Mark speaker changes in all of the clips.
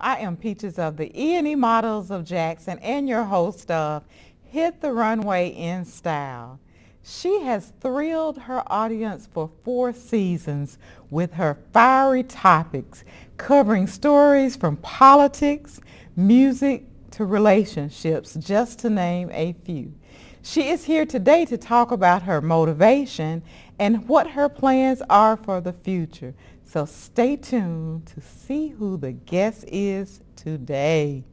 Speaker 1: I am Peaches of the E&E Models of Jackson and your host of Hit the Runway in Style. She has thrilled her audience for 4 seasons with her fiery topics covering stories from politics, music to relationships, just to name a few. She is here today to talk about her motivation and what her plans are for the future. So stay tuned to see who the guest is today.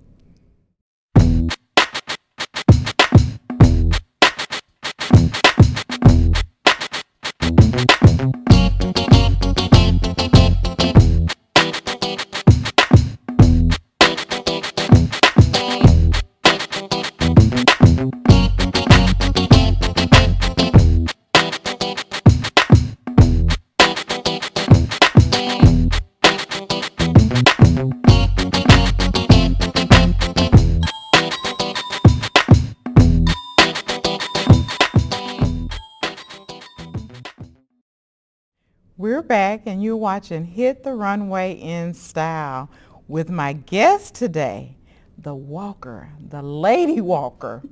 Speaker 1: We're back and you're watching Hit the Runway in Style with my guest today, the Walker, the Lady Walker.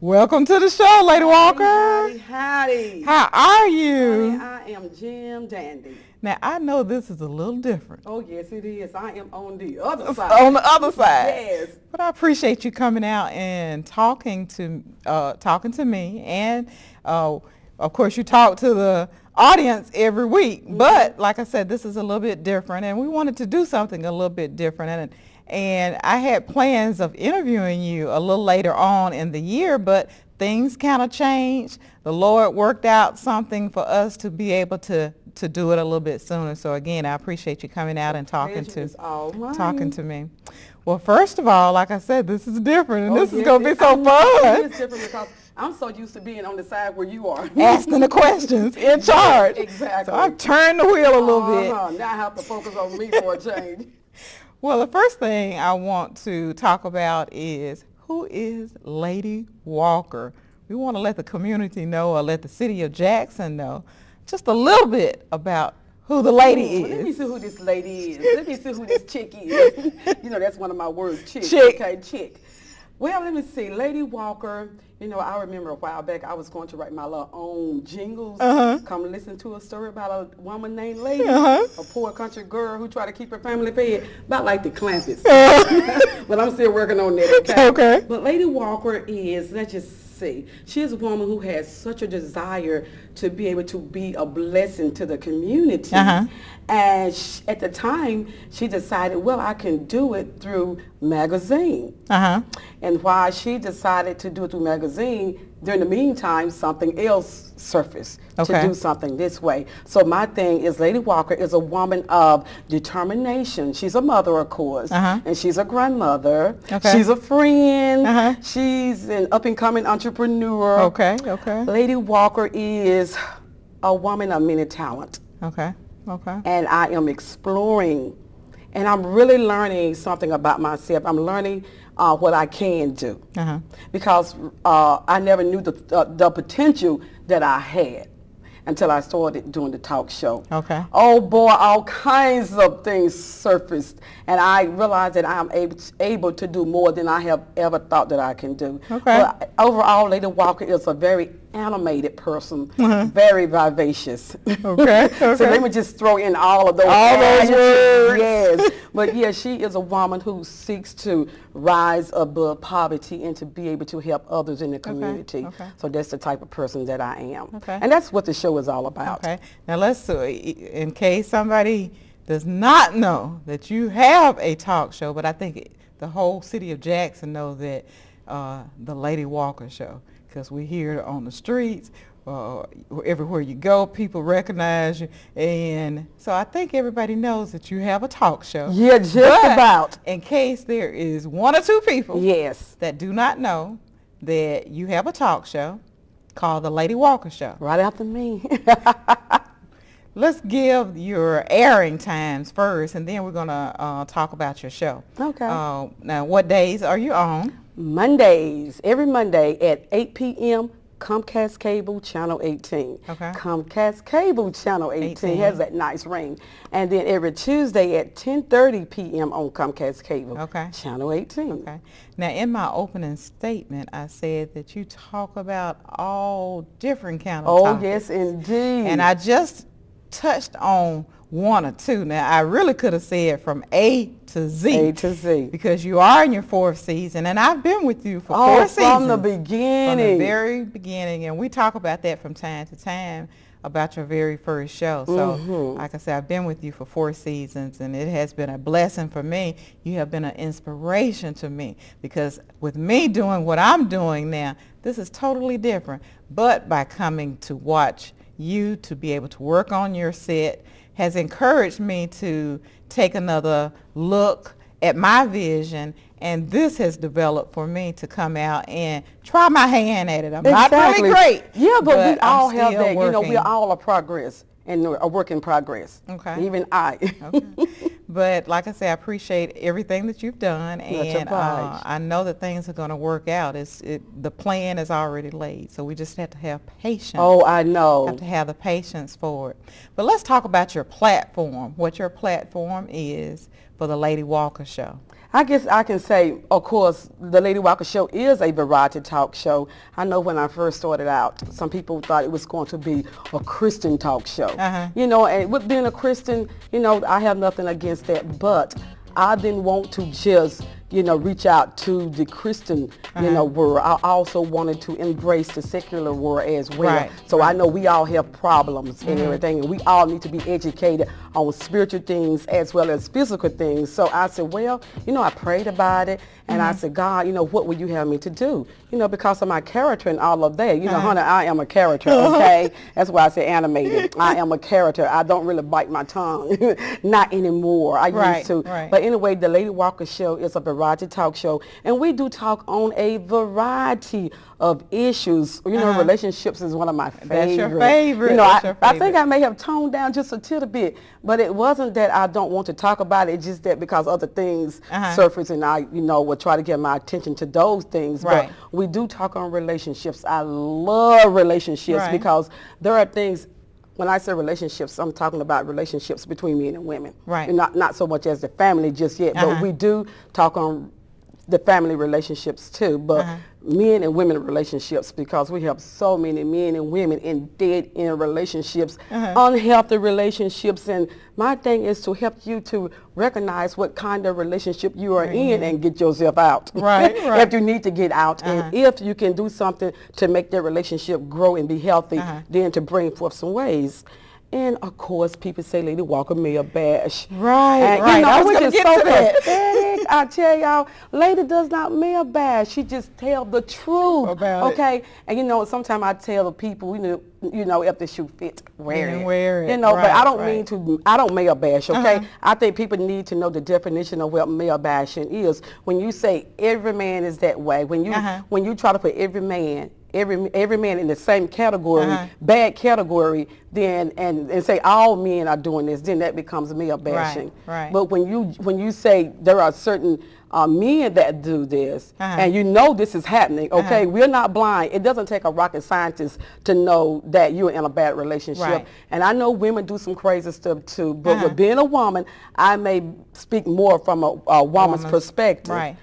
Speaker 1: Welcome to the show, Lady Walker.
Speaker 2: Howdy, howdy.
Speaker 1: How are you?
Speaker 2: Honey, I am Jim Dandy.
Speaker 1: Now, I know this is a little different.
Speaker 2: Oh, yes, it is. I am on the other side.
Speaker 1: On the other side.
Speaker 2: Yes.
Speaker 1: But I appreciate you coming out and talking to me. And, of course, you talk to the audience every week. Mm-hmm. But, like I said, this is a little bit different. And we wanted to do something a little bit different. And I had plans of interviewing you a little later on in the year, but things kind of changed. The Lord worked out something for us to be able to do it a little bit sooner. So again, I appreciate you coming out and talking to me. Well, first of all, like I said, this is different, and this is going to be so fun.
Speaker 2: It's different because I'm so used to being on the side where you are.
Speaker 1: Asking the questions, in charge.
Speaker 2: Exactly.
Speaker 1: So I've turned the wheel a little bit.
Speaker 2: Now I have to focus on me for a change.
Speaker 1: Well, the first thing I want to talk about is, who is Lady Walker? We want to let the community know, or let the city of Jackson know, just a little bit about who the lady is.
Speaker 2: Let me see who this lady is. Let me see who this chick is. You know, that's one of my words, chick.
Speaker 1: Chick.
Speaker 2: Okay, chick. Well, let me see. Lady Walker, you know, I remember a while back I was going to write my little own jingles. Come listen to a story about a woman named Lady, a poor country girl who tried to keep her family fed, about like the Clampets. But I'm still working on that, okay? But Lady Walker is, let's just see, she is a woman who has such a desire to be able to be a blessing to the community. And at the time, she decided, well, I can do it through magazine. And while she decided to do it through magazine, during the meantime, something else surfaced to do something this way. So my thing is, Lady Walker is a woman of determination. She's a mother, of course, and she's a grandmother. She's a friend. She's an up-and-coming entrepreneur. Lady Walker is a woman of many talent. And I am exploring, and I'm really learning something about myself. I'm learning what I can do, because I never knew the potential that I had until I started doing the talk show. Oh boy, all kinds of things surfaced, and I realized that I am able to do more than I have ever thought that I can do. But overall, Lady Walker is a very animated person, very vivacious. So let me just throw in all of those.
Speaker 1: All those words.
Speaker 2: Yes. But yeah, she is a woman who seeks to rise above poverty and to be able to help others in the community. So that's the type of person that I am. And that's what the show is all about.
Speaker 1: Now let's, in case somebody does not know that you have a talk show, but I think the whole city of Jackson knows that, the Lady Walker Show, because we hear it on the streets, everywhere you go, people recognize you, and so I think everybody knows that you have a talk show.
Speaker 2: Yeah, just about.
Speaker 1: In case there is 1 or 2 people that do not know that you have a talk show called the Lady Walker Show.
Speaker 2: Right after me.
Speaker 1: Let's give your airing times first, and then we're going to talk about your show. Now, what days are you on?
Speaker 2: Mondays, every Monday at 8 p.m. Comcast Cable Channel 18.
Speaker 1: Okay.
Speaker 2: Comcast Cable Channel 18 has that nice ring. And then every Tuesday at 10:30 p.m. on Comcast Cable.
Speaker 1: Okay.
Speaker 2: Channel 18.
Speaker 1: Okay. Now, in my opening statement, I said that you talk about all different kind of topics.
Speaker 2: Oh, yes, indeed.
Speaker 1: And I just touched on one or two. Now, I really could have said from A to Z.
Speaker 2: A to Z.
Speaker 1: Because you are in your 4th season, and I've been with you for 4 seasons.
Speaker 2: From the beginning.
Speaker 1: From the very beginning. And we talk about that from time to time about your very first show. So, like I said, I've been with you for 4 seasons, and it has been a blessing for me. You have been an inspiration to me, because with me doing what I'm doing now, this is totally different. But by coming to watch you, to be able to work on your set, has encouraged me to take another look at my vision, and this has developed for me to come out and try my hand at it. I'm not really great.
Speaker 2: Yeah, but we all have that.
Speaker 1: Working.
Speaker 2: You know, we're all a progress and a work in progress.
Speaker 1: Okay.
Speaker 2: Even I.
Speaker 1: Okay. But like I say, I appreciate everything that you've done, and I know that things are going to work out. The plan is already laid, so we just have to have patience.
Speaker 2: Oh, I know.
Speaker 1: Have to have the patience for it. But let's talk about your platform, what your platform is for the Lady Walker Show.
Speaker 2: I guess I can say, of course, the Lady Walker Show is a variety talk show. I know when I first started out, some people thought it was going to be a Christian talk show. You know, and with being a Christian, you know, I have nothing against that, but I didn't want to just, you know, reach out to the Christian, you know, world. I also wanted to embrace the secular world as well.
Speaker 1: Right.
Speaker 2: So I know we all have problems and everything, and we all need to be educated on spiritual things as well as physical things. So I said, well, you know, I prayed about it, and I said, God, you know, what would you have me to do? You know, because of my character and all of that. You know, honey, I am a character, okay? That's why I say animated. I am a character. I don't really bite my tongue. Not anymore. I used to.
Speaker 1: Right.
Speaker 2: But anyway, the Lady Walker Show is a variety talk show, and we do talk on a variety of issues. You know, relationships is one of my favorites.
Speaker 1: That's your favorite.
Speaker 2: You know, I think I may have toned down just a little bit, but it wasn't that I don't want to talk about it. It's just that because other things surface, and I, you know, will try to get my attention to those things.
Speaker 1: Right.
Speaker 2: But we do talk on relationships. I love relationships because there are things. When I say relationships, I'm talking about relationships between men and women.
Speaker 1: Right.
Speaker 2: And not so much as the family just yet, but we do talk on the family relationships too, but men and women relationships, because we have so many men and women in dead-end relationships, unhealthy relationships, and my thing is to help you to recognize what kind of relationship you are in and get yourself out.
Speaker 1: Right.
Speaker 2: If you need to get out, and if you can do something to make that relationship grow and be healthy, then to bring forth some ways. And of course, people say Lady Walker may bash.
Speaker 1: Right,
Speaker 2: and,
Speaker 1: right.
Speaker 2: You know,
Speaker 1: I was
Speaker 2: which
Speaker 1: gonna
Speaker 2: is
Speaker 1: get
Speaker 2: so
Speaker 1: to that.
Speaker 2: pathetic. I tell y'all, Lady does not male bash. She just tell the truth.
Speaker 1: About
Speaker 2: okay. And you know, sometimes I tell the people, you know, if the shoe fits, wear it.
Speaker 1: You
Speaker 2: know,
Speaker 1: right,
Speaker 2: but I don't
Speaker 1: right.
Speaker 2: mean to. I don't male bash. Okay. I think people need to know the definition of what male bashing is. When you say every man is that way, when you try to put every man in the same category, bad category, then and say all men are doing this, then that becomes male bashing.
Speaker 1: Right.
Speaker 2: But when you say there are certain men that do this, and you know this is happening, okay, we're not blind. It doesn't take a rocket scientist to know that you're in a bad relationship.
Speaker 1: Right.
Speaker 2: And I know women do some crazy stuff too, but with being a woman, I may speak more from a woman's perspective.
Speaker 1: Right.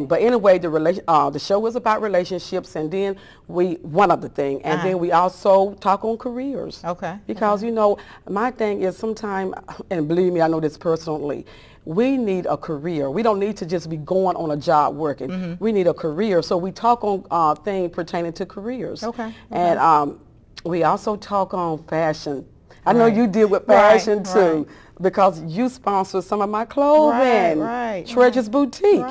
Speaker 2: But anyway, the show is about relationships, and then one other thing, and then we also talk on careers.
Speaker 1: Okay.
Speaker 2: Because you know, my thing is sometimes, and believe me, I know this personally, we need a career. We don't need to just be going on a job working. We need a career. So we talk on things pertaining to careers.
Speaker 1: Okay.
Speaker 2: And we also talk on fashion. I know you deal with fashion too, because you sponsor some of my clothing. Treasures Boutique.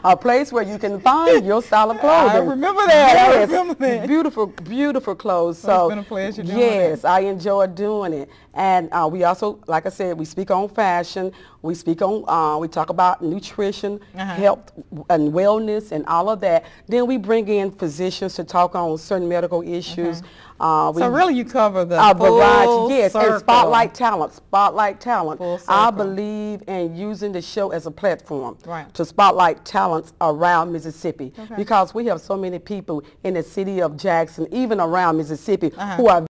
Speaker 2: A place where you can find your style of clothing.
Speaker 1: I remember that.
Speaker 2: Yes.
Speaker 1: I remember that.
Speaker 2: Beautiful, beautiful clothes.
Speaker 1: So
Speaker 2: so
Speaker 1: it's been a pleasure doing
Speaker 2: yes, I enjoy doing it. And we also, like I said, we speak on fashion. We speak on, we talk about nutrition, health, and wellness, and all of that. Then we bring in physicians to talk on certain medical issues.
Speaker 1: So really you cover the
Speaker 2: variety, yes,
Speaker 1: circle.
Speaker 2: and spotlight talent.
Speaker 1: Full
Speaker 2: I
Speaker 1: circle.
Speaker 2: believe in using the show as a platform
Speaker 1: Right.
Speaker 2: to spotlight talents around Mississippi, because we have so many people in the city of Jackson, even around Mississippi, who are